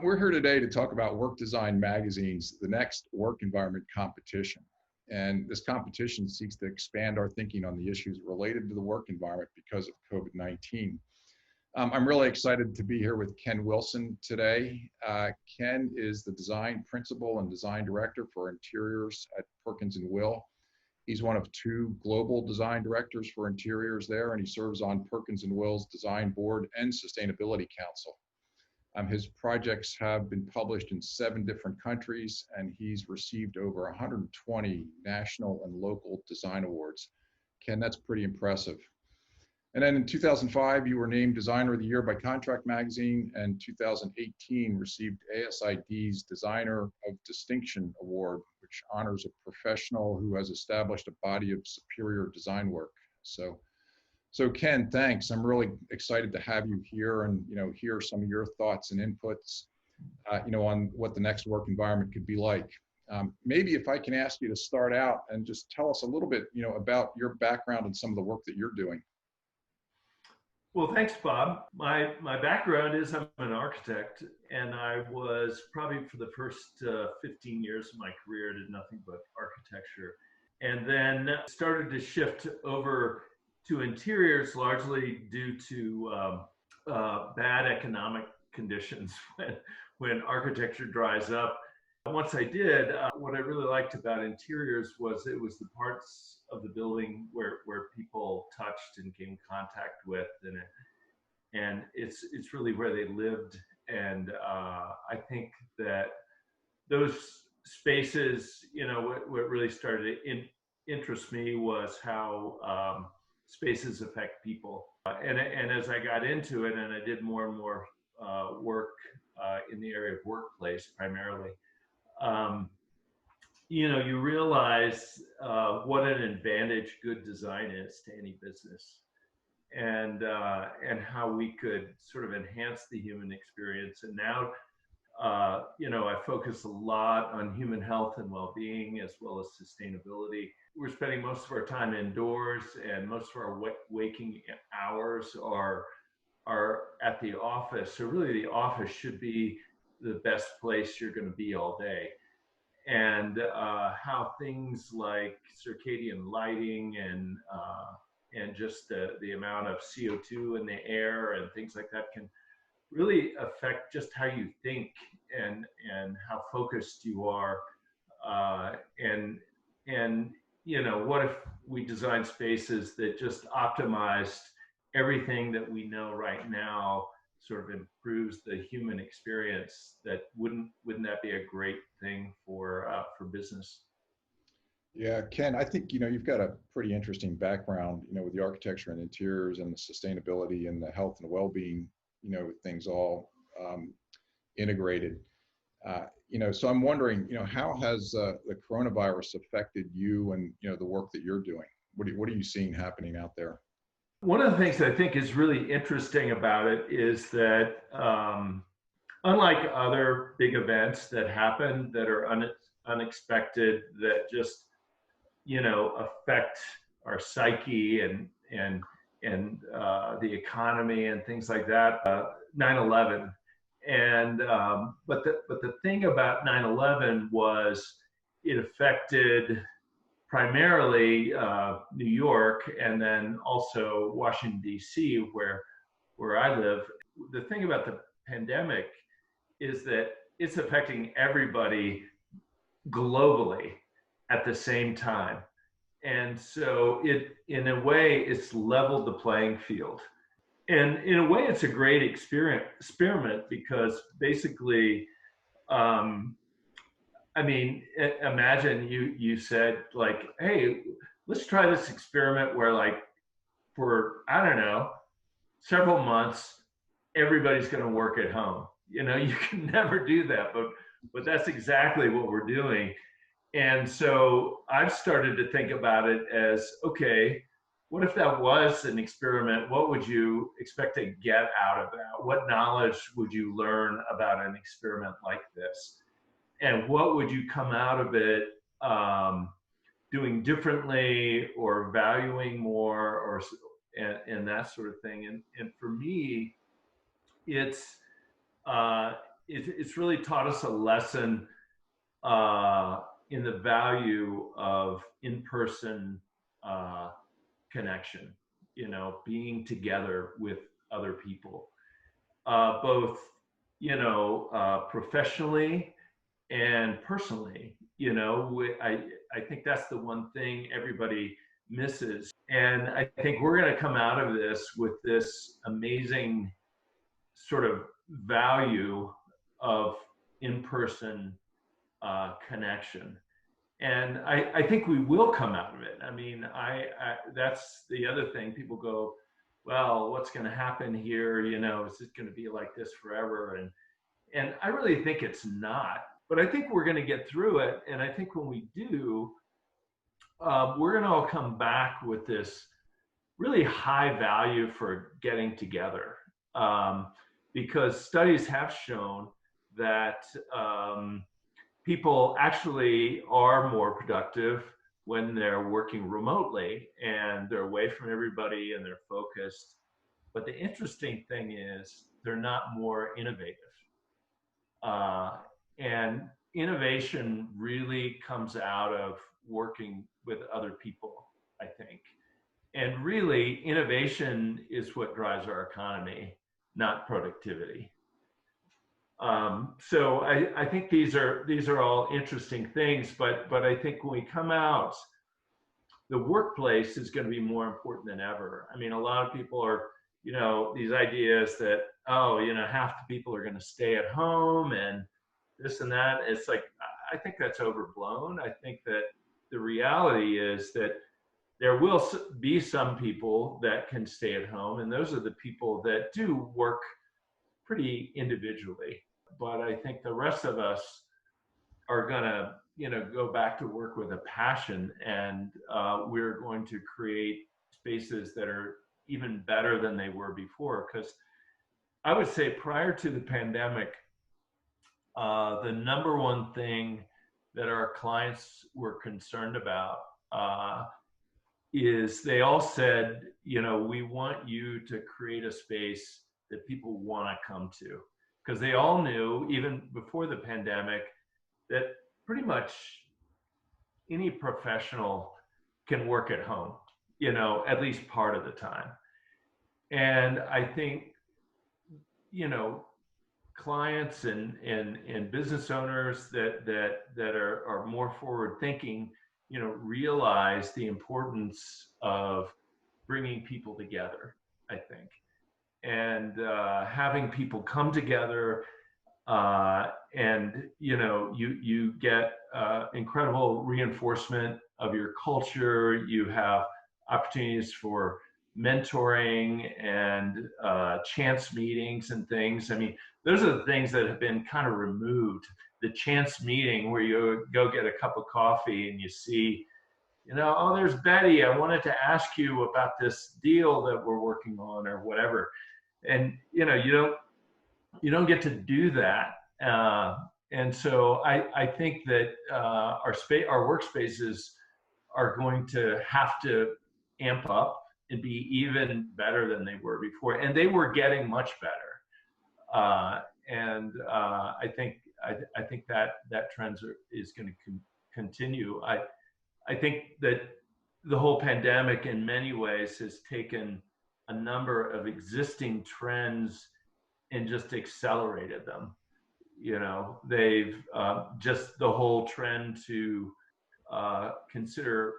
We're here today to talk about Work Design Magazine's The Next Work Environment competition. And this competition seeks to expand our thinking on the issues related to the work environment because of COVID-19. I'm really excited to be here with Ken Wilson today. Ken is the design principal and design director for interiors at Perkins & Will. He's one of two global design directors for interiors there, and he serves on Perkins & Will's design board and sustainability council. His projects have been published in 7 different countries, and he's received over 120 national and local design awards. Ken, that's pretty impressive. And then in 2005, you were named Designer of the Year by Contract Magazine, and 2018 received ASID's Designer of Distinction Award, which honors a professional who has established a body of superior design work. So Ken, thanks. I'm really excited to have you here and hear some of your thoughts and inputs, on what the next work environment could be like. Maybe if I can ask you to start out and just tell us a little bit, about your background and some of the work that you're doing. Well, thanks, Bob. My background is I'm an architect, and I was probably for the first 15 years of my career did nothing but architecture, and then started to shift over to interiors largely due to bad economic conditions when architecture dries up. Once I did, what I really liked about interiors was it was the parts of the building where people touched and came in contact with, and it's really where they lived. And I think that those spaces, what really started to interest me was how spaces affect people. And as I got into it and I did more and more work in the area of workplace primarily, you realize what an advantage good design is to any business, and how we could sort of enhance the human experience. And now, I focus a lot on human health and well-being as well as sustainability. We're spending most of our time indoors, and most of our waking hours are at the office. So really the office should be the best place you're going to be all day. And how things like circadian lighting and just the amount of CO2 in the air and things like that can really affect just how you think and how focused you are. What if we design spaces that just optimized everything that we know right now, sort of improves the human experience? That wouldn't that be a great thing for business? Yeah, Ken, I think you've got a pretty interesting background, with the architecture and interiors and the sustainability and the health and well-being, things all integrated. So I'm wondering, how has the coronavirus affected you and the work that you're doing? What are you seeing happening out there? One of the things I think is really interesting about it is that unlike other big events that happen that are unexpected, that just affect our psyche and the economy and things like that, 9/11. And but the thing about 9/11 was it affected primarily New York, and then also Washington, D.C., where I live. The thing about the pandemic is that it's affecting everybody globally at the same time. And so in a way, it's leveled the playing field. And in a way, it's a great experiment because basically, imagine you said like, hey, let's try this experiment where for, I don't know, several months, everybody's going to work at home. You can never do that, but that's exactly what we're doing. And so I've started to think about it as, okay, what if that was an experiment? What would you expect to get out of that? What knowledge would you learn about an experiment like this? And what would you come out of it doing differently or valuing more and that sort of thing? And for me, it's it's really taught us a lesson in the value of in-person connection, being together with other people, both, professionally and personally. I think that's the one thing everybody misses. And I think we're going to come out of this with this amazing sort of value of in-person connection. And I think we will come out of it. I mean, that's the other thing. People go, well, what's going to happen here? Is it going to be like this forever? And I really think it's not. But I think we're going to get through it. And I think when we do, we're going to all come back with this really high value for getting together. Because studies have shown that people actually are more productive when they're working remotely and they're away from everybody and they're focused. But the interesting thing is they're not more innovative. And innovation really comes out of working with other people, I think. And really, innovation is what drives our economy, not productivity. So I think these are all interesting things, but I think when we come out, the workplace is going to be more important than ever. I mean, a lot of people are, these ideas that, half the people are going to stay at home and this and that. It's like, I think that's overblown. I think that the reality is that there will be some people that can stay at home, and those are the people that do work pretty individually. But I think the rest of us are going to, go back to work with a passion, and we're going to create spaces that are even better than they were before. Because I would say prior to the pandemic, the number one thing that our clients were concerned about is they all said, we want you to create a space that people want to come to. Because they all knew, even before the pandemic, that pretty much any professional can work at home, at least part of the time. And I think, clients and business owners that are more forward thinking, realize the importance of bringing people together, I think, and having people come together, and you get incredible reinforcement of your culture. You have opportunities for mentoring and chance meetings and things. I mean, those are the things that have been kind of removed. The chance meeting where you go get a cup of coffee and you see, oh, there's Betty. I wanted to ask you about this deal that we're working on or whatever. And you don't get to do that. And so I think that our workspaces are going to have to amp up and be even better than they were before. And they were getting much better. And I think that trend is going to continue. I think that the whole pandemic in many ways has taken a number of existing trends and just accelerated them. They've just the whole trend to consider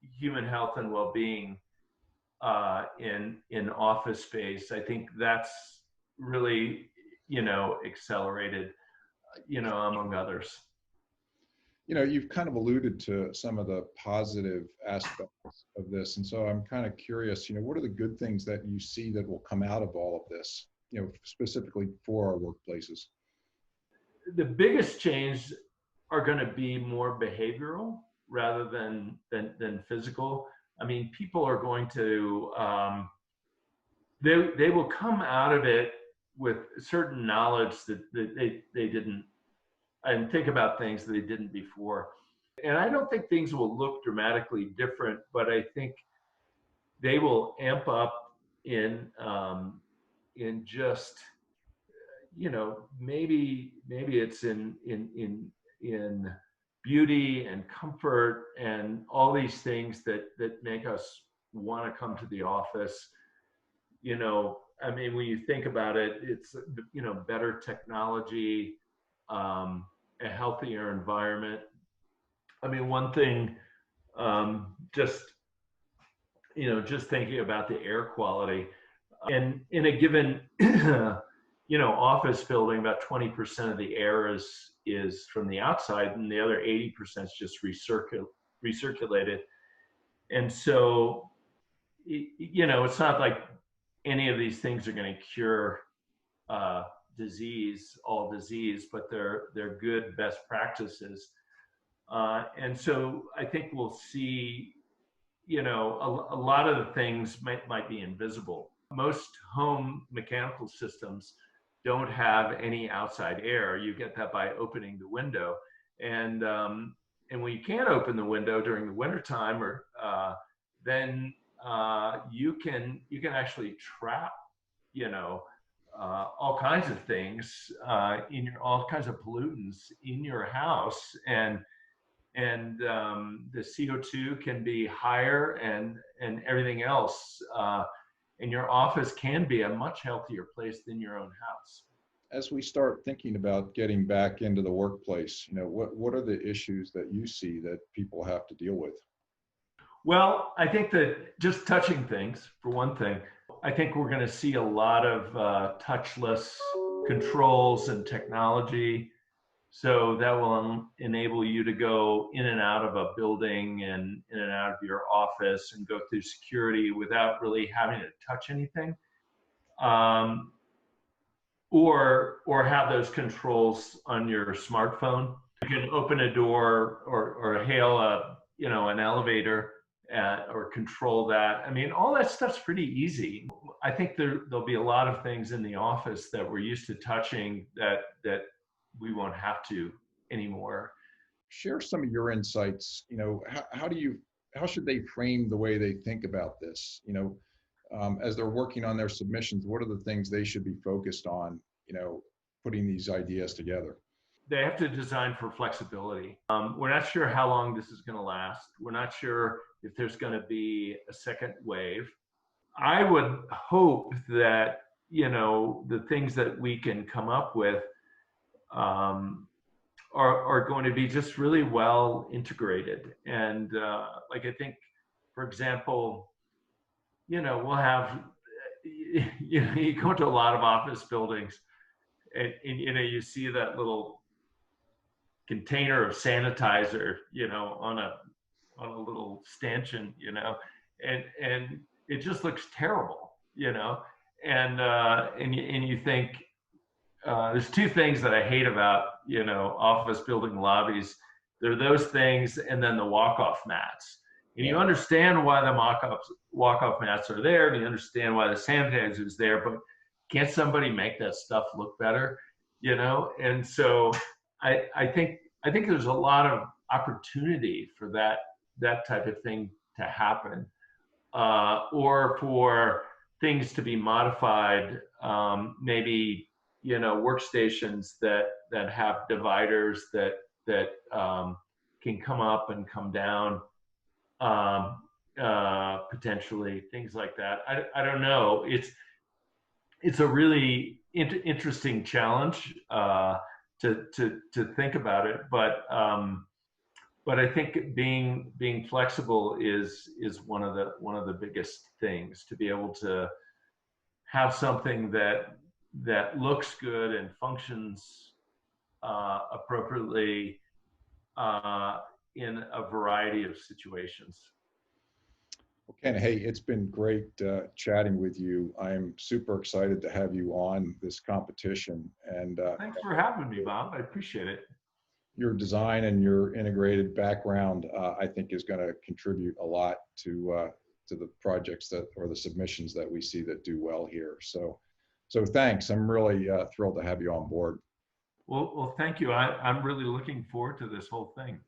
human health and well-being in office space. I think that's really, accelerated, among others. You've kind of alluded to some of the positive aspects of this. And so I'm kind of curious, what are the good things that you see that will come out of all of this, specifically for our workplaces? The biggest change are going to be more behavioral rather than physical. I mean, people are going to, they will come out of it with certain knowledge that they didn't, and think about things that they didn't before. And I don't think things will look dramatically different, but I think they will amp up in just, maybe it's in beauty and comfort and all these things that make us want to come to the office. I mean, when you think about it, it's, better technology, a healthier environment. I mean, one thing, just, just thinking about the air quality, and in a given, office building, about 20% of the air is from the outside, and the other 80% is just recirculated. And so, it's not like any of these things are going to cure all disease, but they're good best practices. And so I think we'll see, a lot of the things might be invisible. Most home mechanical systems don't have any outside air. You get that by opening the window. And when you can't open the window during the wintertime, or then you can actually trap, all kinds of things all kinds of pollutants in your house, and the CO2 can be higher, and everything else. And your office can be a much healthier place than your own house. As we start thinking about getting back into the workplace, what are the issues that you see that people have to deal with? Well, I think that just touching things, for one thing, I think we're going to see a lot of touchless controls and technology. So that will enable you to go in and out of a building and in and out of your office and go through security without really having to touch anything. Or have those controls on your smartphone. You can open a door or hail an elevator or control that. I mean, all that stuff's pretty easy. I think there'll be a lot of things in the office that we're used to touching that we won't have to anymore. Share some of your insights. How should they frame the way they think about this? As they're working on their submissions, what are the things they should be focused on, putting these ideas together? They have to design for flexibility. We're not sure how long this is going to last. We're not sure if there's going to be a second wave. I would hope that, the things that we can come up with are going to be just really well integrated. And I think, for example, we'll have, you go to a lot of office buildings, and you see that little container of sanitizer, on a little stanchion, and it just looks terrible, and you think, there's two things that I hate about, office building lobbies. There are those things, and then the walk-off mats. And you understand why the walk-off mats are there, and you understand why the sanitizer is there, but can't somebody make that stuff look better? And so I think there's a lot of opportunity for that type of thing to happen, or for things to be modified, maybe workstations that have dividers that can come up and come down, potentially, things like that. I don't know. It's a really interesting challenge to think about it, but I think being flexible is one of the biggest things, to be able to have something that looks good and functions appropriately in a variety of situations. Okay, hey, it's been great chatting with you. I'm super excited to have you on this competition. And thanks for having me, Bob. I appreciate it. Your design and your integrated background, I think, is going to contribute a lot to the projects or the submissions that we see that do well here. So thanks. I'm really thrilled to have you on board. Well, thank you. I'm really looking forward to this whole thing.